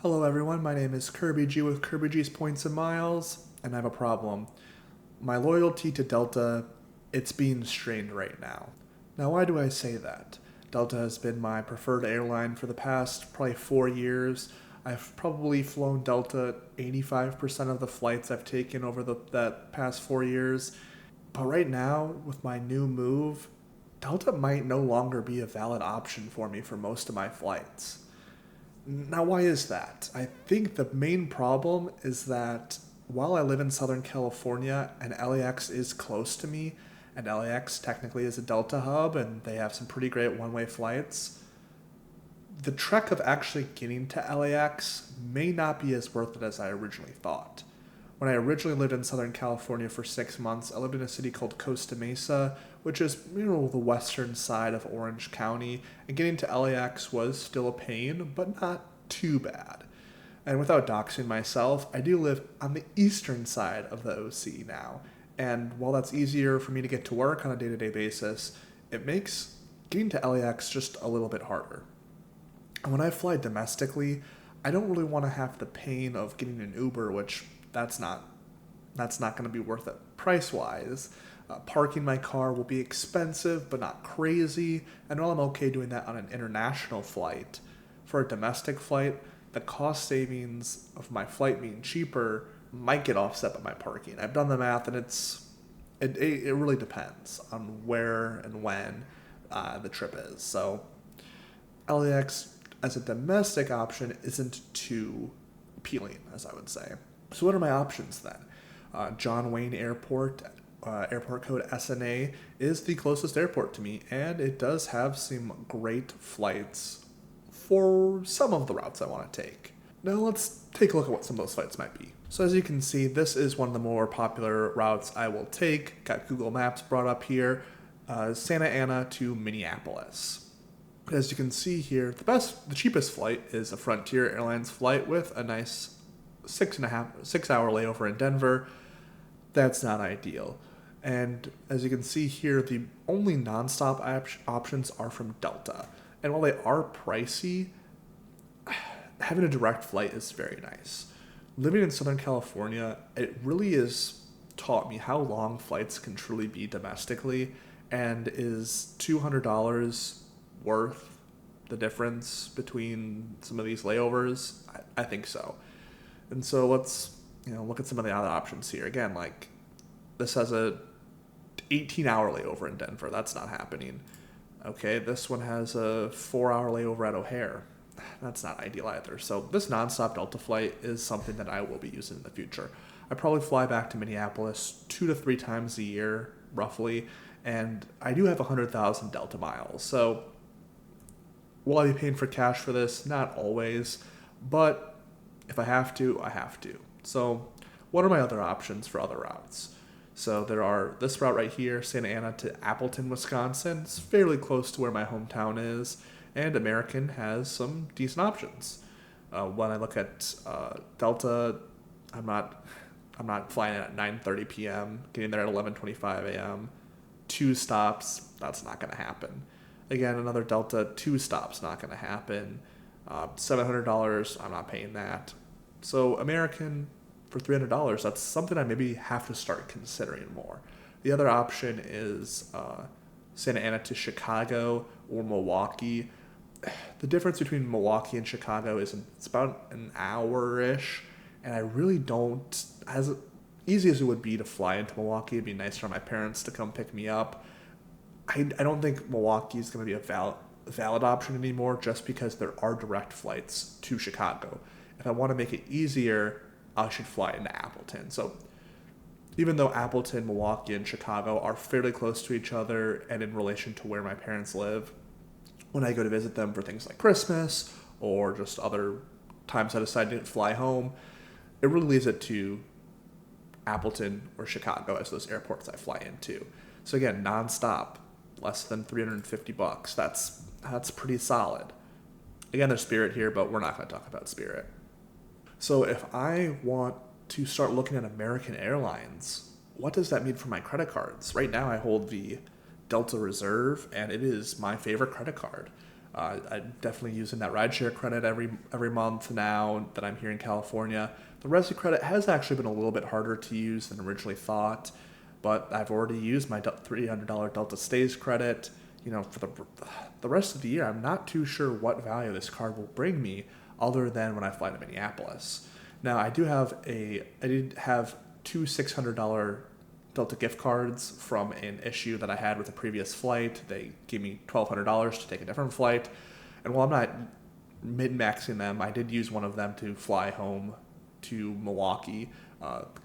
Hello everyone, my name is Kirby G with Kirby G's Points and Miles, and I have a problem. My loyalty to Delta, it's being strained right now. Now why do I say that? Delta has been my preferred airline for the past probably 4 years. I've probably flown Delta 85% of the flights I've taken over that past 4 years. But right now, with my new move, Delta might no longer be a valid option for me for most of my flights. Now, why is that? I think the main problem is that while I live in Southern California and LAX is close to me, and LAX technically is a Delta hub and they have some pretty great one way flights, the trek of actually getting to LAX may not be as worth it as I originally thought. When I originally lived in Southern California for 6 months, I lived in a city called Costa Mesa, which is, the western side of Orange County, and getting to LAX was still a pain, but not too bad. And without doxing myself, I do live on the eastern side of the OC now, and while that's easier for me to get to work on a day-to-day basis, it makes getting to LAX just a little bit harder. And when I fly domestically, I don't really want to have the pain of getting an Uber, which that's not going to be worth it price-wise. Parking my car will be expensive, but not crazy. And while I'm okay doing that on an international flight, for a domestic flight, the cost savings of my flight being cheaper might get offset by my parking. I've done the math, and it really depends on where and when the trip is. So LAX as a domestic option isn't too appealing, as I would say. So what are my options then? John Wayne Airport, airport code SNA, is the closest airport to me, and it does have some great flights for some of the routes I want to take. Now let's take a look at what some of those flights might be. So as you can see, this is one of the more popular routes I will take. Got Google Maps brought up here. Santa Ana to Minneapolis. As you can see here, the cheapest flight is a Frontier Airlines flight with a nice 6 hour layover in Denver. That's not ideal. And as you can see here, the only nonstop options are from Delta. And while they are pricey, having a direct flight is very nice. Living in Southern California, it really has taught me how long flights can truly be domestically, and is $200 worth the difference between some of these layovers? I think so. And so let's look at some of the other options here. Again, like this has a 18-hour layover in Denver. That's not happening. Okay, this one has a 4-hour layover at O'Hare. That's not ideal either. So this nonstop Delta flight is something that I will be using in the future. I probably fly back to Minneapolis 2 to 3 times a year, roughly, and I do have 100,000 Delta miles. So will I be paying for cash for this? Not always, but if I have to, I have to. So what are my other options for other routes? So there are this route right here, Santa Ana to Appleton, Wisconsin. It's fairly close to where my hometown is, and American has some decent options. When I look at Delta, I'm not flying at 9:30 p.m., getting there at 11:25 a.m. 2 stops, that's not going to happen. Again, another Delta, 2 stops, not going to happen. $700, I'm not paying that. So American, for $300, that's something I maybe have to start considering more. The other option is Santa Ana to Chicago or Milwaukee. The difference between Milwaukee and Chicago is it's about an hour-ish, and I really don't, as easy as it would be to fly into Milwaukee, it'd be nice for my parents to come pick me up. I don't think Milwaukee is going to be a valid option anymore, just because there are direct flights to Chicago. If I want to make it easier, I should fly into Appleton. So even though Appleton, Milwaukee, and Chicago are fairly close to each other and in relation to where my parents live, when I go to visit them for things like Christmas or just other times I decide to fly home, it really leaves it to Appleton or Chicago as those airports I fly into. So again, nonstop, less than $350. That's pretty solid. Again, there's Spirit here, but we're not going to talk about Spirit. So if I want to start looking at American Airlines, what does that mean for my credit cards? Right now I hold the Delta Reserve, and it is my favorite credit card. I'm definitely using that rideshare credit every month now that I'm here in California. The Resi credit has actually been a little bit harder to use than originally thought, but I've already used my $300 Delta Stays credit. For the rest of the year, I'm not too sure what value this card will bring me other than when I fly to Minneapolis. Now, I did have two $600 Delta gift cards from an issue that I had with a previous flight. They gave me $1,200 to take a different flight. And while I'm not min-maxing them, I did use one of them to fly home to Milwaukee,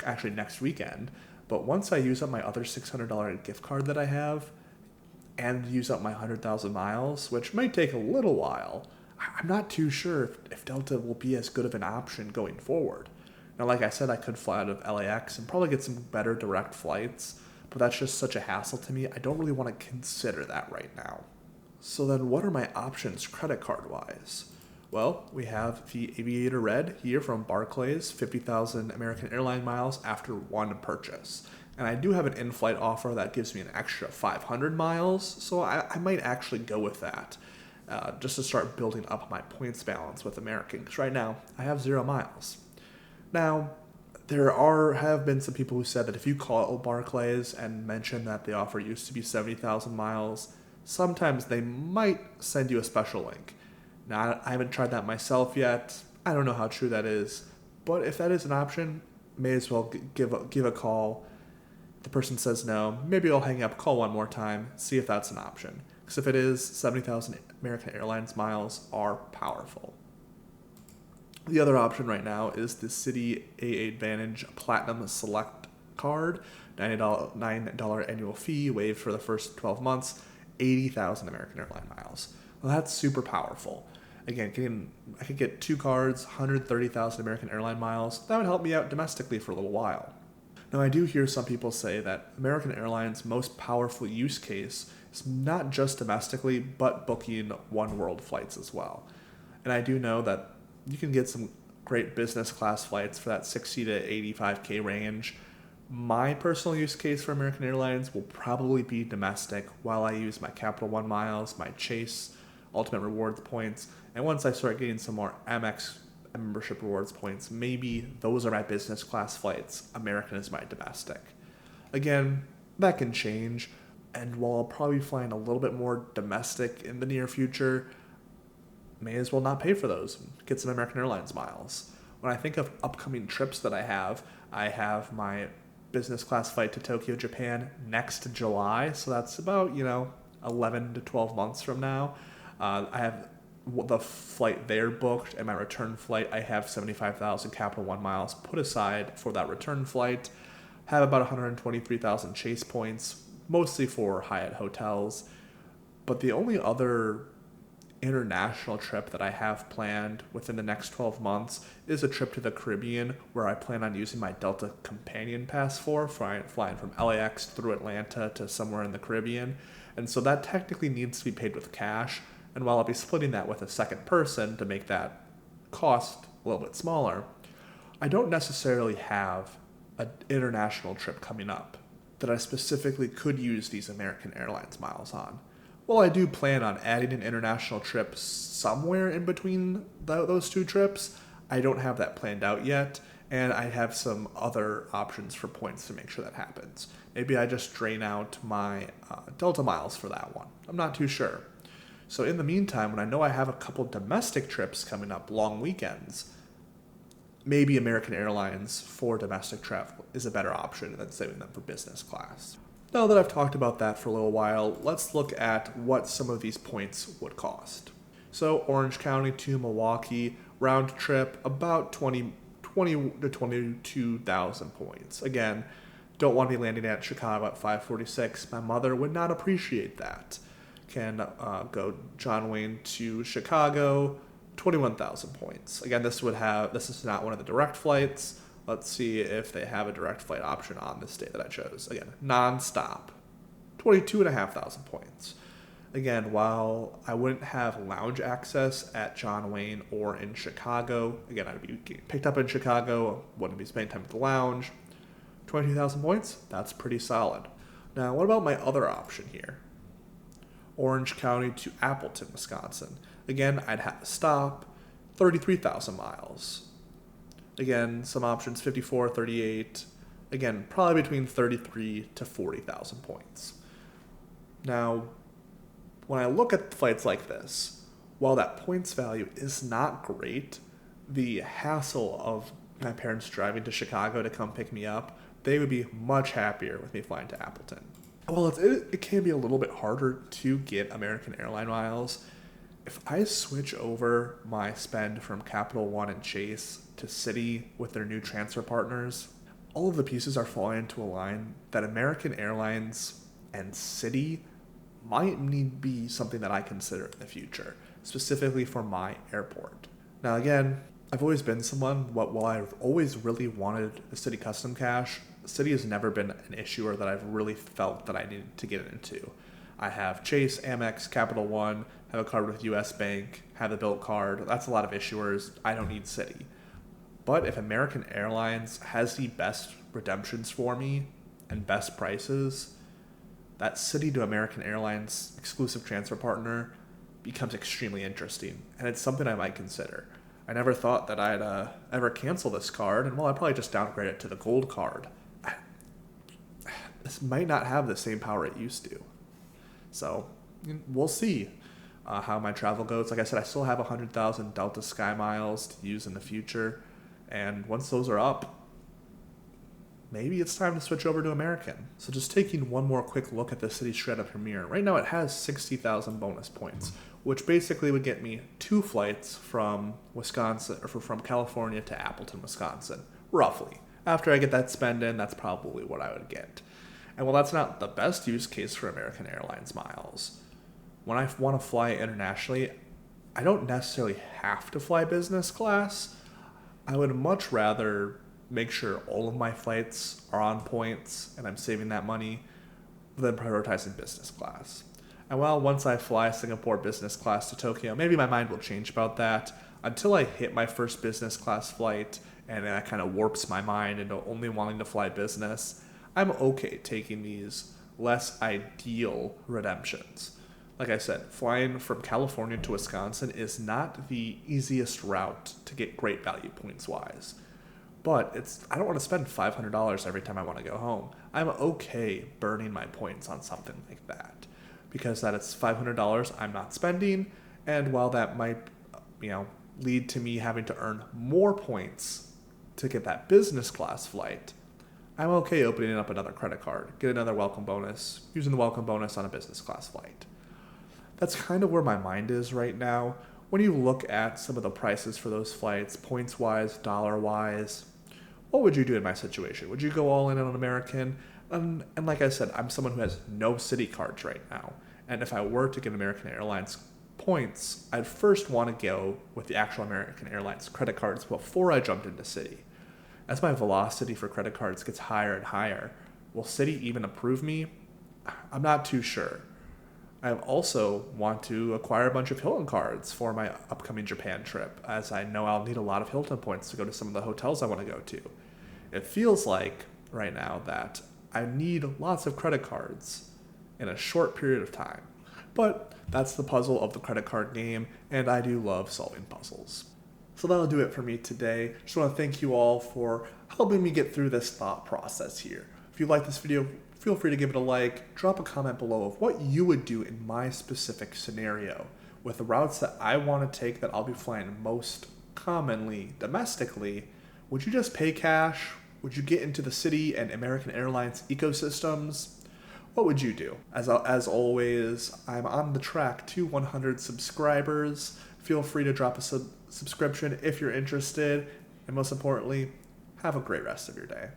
actually next weekend. But once I use up my other $600 gift card that I have, and use up my 100,000 miles, which might take a little while, I'm not too sure if Delta will be as good of an option going forward. Now, like I said, I could fly out of LAX and probably get some better direct flights, but that's just such a hassle to me. I don't really want to consider that right now. So then what are my options credit card-wise? Well, we have the Aviator Red here from Barclays, 50,000 American Airline miles after one purchase. And I do have an in-flight offer that gives me an extra 500 miles, so I might actually go with that, just to start building up my points balance with American, because right now I have 0 miles. Now, there have been some people who said that if you call Barclays and mention that the offer used to be 70,000 miles, sometimes they might send you a special link. Now, I haven't tried that myself yet. I don't know how true that is, but if that is an option, may as well give a call. The person says no, maybe I'll hang up, call one more time, see if that's an option. Because if it is, 70,000 American Airlines miles are powerful. The other option right now is the Citi AA Advantage Platinum Select card, $9 annual fee waived for the first 12 months, 80,000 American Airline miles. Well, that's super powerful. Again, I could get 2 cards, 130,000 American Airline miles. That would help me out domestically for a little while. Now, I do hear some people say that American Airlines' most powerful use case is not just domestically, but booking one world flights as well. And I do know that you can get some great business class flights for that 60 to 85K range. My personal use case for American Airlines will probably be domestic while I use my Capital One miles, my Chase Ultimate Rewards points, and once I start getting some more Amex membership rewards points, maybe those are my business class flights. American is my domestic. Again, that can change, and while I'll probably be flying a little bit more domestic in the near future, may as well not pay for those. Get some American Airlines miles. When I think of upcoming trips that I have my business class flight to Tokyo, Japan next July, so that's about 11 to 12 months from now. I have the flight there booked, and my return flight, I have 75,000 Capital One miles put aside for that return flight. Have about 123,000 Chase points, mostly for Hyatt hotels. But the only other international trip that I have planned within the next 12 months is a trip to the Caribbean, where I plan on using my Delta Companion Pass flying from LAX through Atlanta to somewhere in the Caribbean. And so that technically needs to be paid with cash. And while I'll be splitting that with a second person to make that cost a little bit smaller, I don't necessarily have an international trip coming up that I specifically could use these American Airlines miles on. Well, I do plan on adding an international trip somewhere in between those two trips. I don't have that planned out yet, and I have some other options for points to make sure that happens. Maybe I just drain out my Delta miles for that one. I'm not too sure. So in the meantime, when I know I have a couple domestic trips coming up, long weekends, maybe American Airlines for domestic travel is a better option than saving them for business class. Now that I've talked about that for a little while, let's look at what some of these points would cost. So Orange County to Milwaukee, round trip, about 20 to 22,000 points. Again, don't want to be landing at Chicago at 546. My mother would not appreciate that. Can go John Wayne to Chicago, 21,000 points. Again, this is not one of the direct flights. Let's see if they have a direct flight option on this day that I chose. Again, non-stop, 22,500 points. Again, while I wouldn't have lounge access at John Wayne or in Chicago, again, I'd be getting picked up in Chicago, wouldn't be spending time at the lounge. 22,000 points, that's pretty solid. Now, what about my other option here? Orange County to Appleton, Wisconsin. Again, I'd have to stop 33,000 miles. Again, some options 54, 38. Again, probably between 33 to 40,000 points. Now, when I look at flights like this, while that points value is not great, the hassle of my parents driving to Chicago to come pick me up, they would be much happier with me flying to Appleton. Well, it can be a little bit harder to get American airline miles. If I switch over my spend from Capital One and Chase to Citi with their new transfer partners, all of the pieces are falling into a line that American Airlines and Citi might need to be something that I consider in the future, specifically for my airport. Now again, I've always been someone, while I've always really wanted the Citi Custom Cash, Citi has never been an issuer that I've really felt that I needed to get into. I have Chase, Amex, Capital One, have a card with US Bank, have the Bilt card. That's a lot of issuers. I don't need Citi. But if American Airlines has the best redemptions for me and best prices, that Citi to American Airlines exclusive transfer partner becomes extremely interesting, and it's something I might consider. I never thought that I'd ever cancel this card, and well, I'd probably just downgrade it to the gold card. This might not have the same power it used to. So, we'll see how my travel goes. Like I said, I still have 100,000 Delta Sky miles to use in the future, and once those are up, maybe it's time to switch over to American. So just taking one more quick look at the Citi Strata Premier. Right now it has 60,000 bonus points, which basically would get me 2 flights from Wisconsin, or from California to Appleton, Wisconsin, roughly. After I get that spend in, that's probably what I would get. And while that's not the best use case for American Airlines miles, when I want to fly internationally, I don't necessarily have to fly business class. I would much rather make sure all of my flights are on points and I'm saving that money than prioritizing business class. And while once I fly Singapore business class to Tokyo, maybe my mind will change about that. Until I hit my first business class flight and that kind of warps my mind into only wanting to fly business, I'm okay taking these less ideal redemptions. Like I said, flying from California to Wisconsin is not the easiest route to get great value points wise. But I don't want to spend $500 every time I want to go home. I'm okay burning my points on something like that, because that is $500 I'm not spending, and while that might, lead to me having to earn more points to get that business class flight, I'm okay opening up another credit card, get another welcome bonus, using the welcome bonus on a business class flight. That's kind of where my mind is right now. When you look at some of the prices for those flights, points-wise, dollar-wise, what would you do in my situation? Would you go all in on American? And like I said, I'm someone who has no Citi cards right now. And if I were to get American Airlines points, I'd first want to go with the actual American Airlines credit cards before I jumped into Citi. As my velocity for credit cards gets higher and higher, will Citi even approve me? I'm not too sure. I also want to acquire a bunch of Hilton cards for my upcoming Japan trip, as I know I'll need a lot of Hilton points to go to some of the hotels I want to go to. It feels like, right now, that I need lots of credit cards in a short period of time. But that's the puzzle of the credit card game, and I do love solving puzzles. So that'll do it for me today. Just want to thank you all for helping me get through this thought process here. If you like this video, feel free to give it a like, drop a comment below of what you would do in my specific scenario with the routes that I want to take that I'll be flying most commonly domestically. Would you just pay cash? Would you get into the Citi and American Airlines ecosystems? What would you do? As always, I'm on the track to 100 subscribers. Feel free to drop a subscription if you're interested. And most importantly, have a great rest of your day.